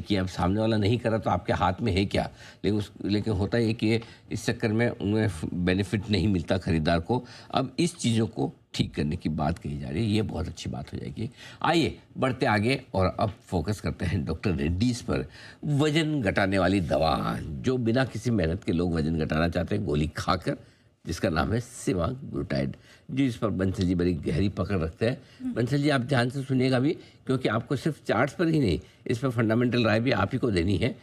कि अब सामने वाला नहीं करा तो आपके हाथ में है क्या। लेकिन होता है कि इस चक्कर में उन्हें बेनिफिट नहीं मिलता खरीदार को। अब इस चीज़ों को ठीक करने की बात कही जा रही है, ये बहुत अच्छी बात हो जाएगी। आइए बढ़ते आगे और अब फोकस करते हैं डॉक्टर रेड्डीज पर। वजन घटाने वाली दवा जो बिना किसी मेहनत के लोग वजन घटाना चाहते हैं गोली खाकर, जिसका नाम है सेमाग्लूटाइड, जी इस पर बंसल जी बड़ी गहरी पकड़ रखते हैं। बंसल जी आप ध्यान से सुनिएगा भी, क्योंकि आपको सिर्फ चार्ट्स पर ही नहीं, इस पर फंडामेंटल राय भी आप ही को देनी है।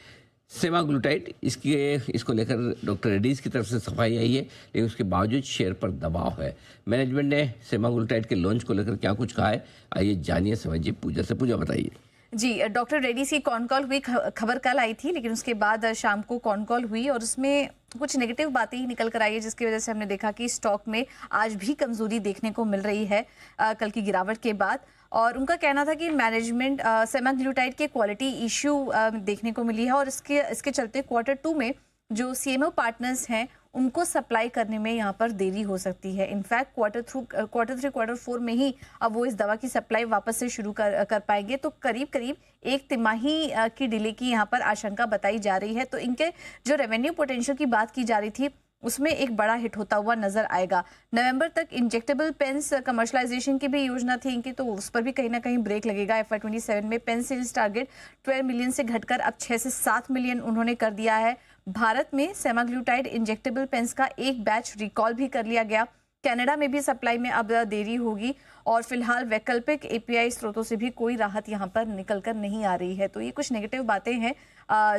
सेमाग्लूटाइड इसको लेकर डॉक्टर रेड्डीज की तरफ से सफाई आई है, लेकिन उसके बावजूद शेयर पर दबाव है। मैनेजमेंट ने सेमाग्लूटाइड के लॉन्च को लेकर क्या कुछ कहा है, आइए जानिए समझिए पूजा से। पूजा बताइए। जी, डॉक्टर रेड्डीज की कॉन कॉल हुई, खबर कल आई थी, लेकिन उसके बाद शाम को कॉन कॉल हुई और उसमें कुछ नेगेटिव बातें ही निकल कर आई है, जिसकी वजह से हमने देखा कि स्टॉक में आज भी कमजोरी देखने को मिल रही है कल की गिरावट के बाद। और उनका कहना था कि मैनेजमेंट सेमाग्लूटाइड के क्वालिटी इश्यू देखने को मिली है और इसके चलते Q2 में जो CMO पार्टनर्स हैं उनको सप्लाई करने में यहाँ पर देरी हो सकती है। इनफैक्ट Q3 Q4 में ही अब वो इस दवा की सप्लाई वापस से शुरू कर पाएंगे, तो करीब करीब एक तिमाही की डिले की यहाँ पर आशंका बताई जा रही है। तो इनके जो रेवेन्यू पोटेंशियल की बात की जा रही थी उसमें एक बड़ा हिट होता हुआ नजर आएगा। नवंबर तक इंजेक्टेबल पेन्स कमर्शलाइजेशन की भी योजना थी इनकी, तो उस पर भी कहीं ना कहीं ब्रेक लगेगा। FY27 में पेन सेल्स टारगेट 12 मिलियन से घटकर अब 6 से 7 मिलियन उन्होंने कर दिया है। भारत में सेमाग्लूटाइड इंजेक्टेबल पेन्स का एक बैच रिकॉल भी कर लिया गया। कनाडा में भी सप्लाई में अब देरी होगी और फिलहाल वैकल्पिक API स्रोतों से भी कोई राहत यहाँ पर निकल कर नहीं आ रही है। तो ये कुछ नेगेटिव बातें हैं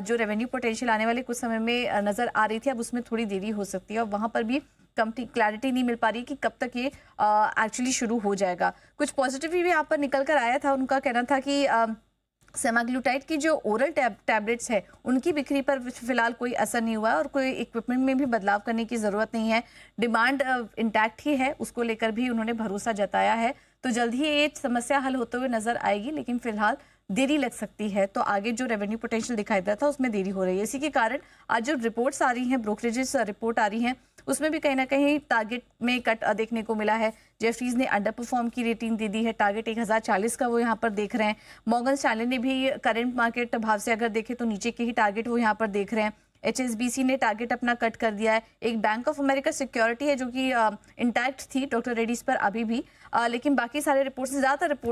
जो रेवेन्यू पोटेंशियल आने वाले कुछ समय में नजर आ रही थी, अब उसमें थोड़ी देरी हो सकती है और वहां पर भी कंपनी क्लैरिटी नहीं मिल पा रही कि कब तक ये एक्चुअली शुरू हो जाएगा। कुछ पॉजिटिव भी यहाँ पर निकल कर आया था। उनका कहना था कि सेमाग्लूटाइड की जो ओरल टैबलेट्स है उनकी बिक्री पर फिलहाल कोई असर नहीं हुआ और कोई इक्विपमेंट में भी बदलाव करने की ज़रूरत नहीं है। डिमांड इंटैक्ट ही है, उसको लेकर भी उन्होंने भरोसा जताया है। तो जल्द ही ये समस्या हल होते हुए नजर आएगी, लेकिन फिलहाल देरी लग सकती है। तो आगे जो रेवेन्यू पोटेंशियल दिखाई देता था उसमें देरी हो रही है। इसी के कारण आज जो रिपोर्ट्स आ रही हैं, ब्रोकरेजेस रिपोर्ट आ रही हैं, उसमें भी कहीं ना कहीं टारगेट में कट देखने को मिला है। जेफरीज ने अंडर परफॉर्म की रेटिंग दे दी है, टारगेट 1040 का वो यहाँ पर देख रहे हैं। मॉर्गन स्टैनली ने भी करंट मार्केट भाव से अगर देखें तो नीचे के ही टारगेट वो यहाँ पर देख रहे हैं। HSBC ने टारगेट अपना कट कर दिया है। एक बैंक ऑफ अमेरिका सिक्योरिटी है जो कि इंटैक्ट थी डॉक्टर रेड्डीज पर अभी भी, लेकिन बाकी सारे ज़्यादातर रिपोर्ट्स